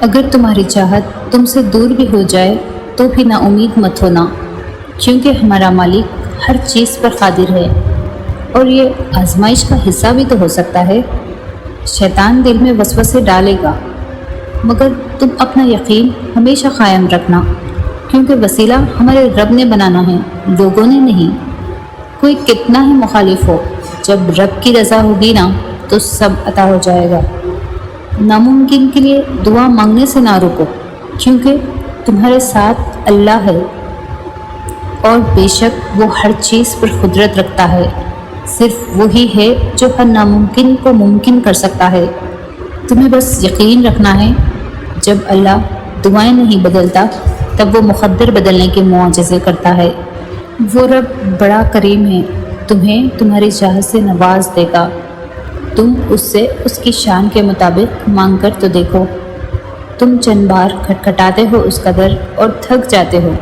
اگر تمہاری چاہت تم سے دور بھی ہو جائے تو بھی نا امید مت ہونا، کیونکہ ہمارا مالک ہر چیز پر قادر ہے، اور یہ آزمائش کا حصہ بھی تو ہو سکتا ہے۔ شیطان دل میں وسوسے ڈالے گا، مگر تم اپنا یقین ہمیشہ قائم رکھنا، کیونکہ وسیلہ ہمارے رب نے بنانا ہے، لوگوں نے نہیں۔ کوئی کتنا ہی مخالف ہو، جب رب کی رضا ہوگی نا تو سب عطا ہو جائے گا۔ ناممکن کے لیے دعا مانگنے سے نہ رکو، کیونکہ تمہارے ساتھ اللہ ہے، اور بے شک وہ ہر چیز پر قدرت رکھتا ہے۔ صرف وہی ہے جو ہر ناممکن کو ممکن کر سکتا ہے۔ تمہیں بس یقین رکھنا ہے، جب اللہ دعائیں نہیں بدلتا تب وہ مقدر بدلنے کے معجزے کرتا ہے۔ وہ رب بڑا کریم ہے، تمہیں تمہاری چاہت سے نواز دے گا۔ تم اس سے اس کی شان کے مطابق مانگ کر تو دیکھو۔ تم چند بار کھٹکھٹاتے ہو اس کا در اور تھک جاتے ہو،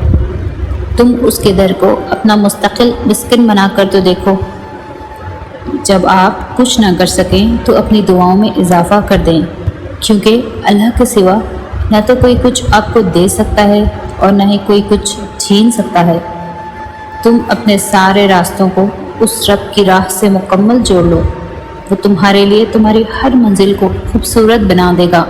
تم اس کے در کو اپنا مستقل مسکن بنا کر تو دیکھو۔ جب آپ کچھ نہ کر سکیں تو اپنی دعاؤں میں اضافہ کر دیں، کیونکہ اللہ کے سوا نہ تو کوئی کچھ آپ کو دے سکتا ہے اور نہ ہی کوئی کچھ چھین سکتا ہے۔ تم اپنے سارے راستوں کو اس رب کی راہ سے مکمل جوڑ لو، وہ تمہارے لیے تمہاری ہر منزل کو خوبصورت بنا دے گا۔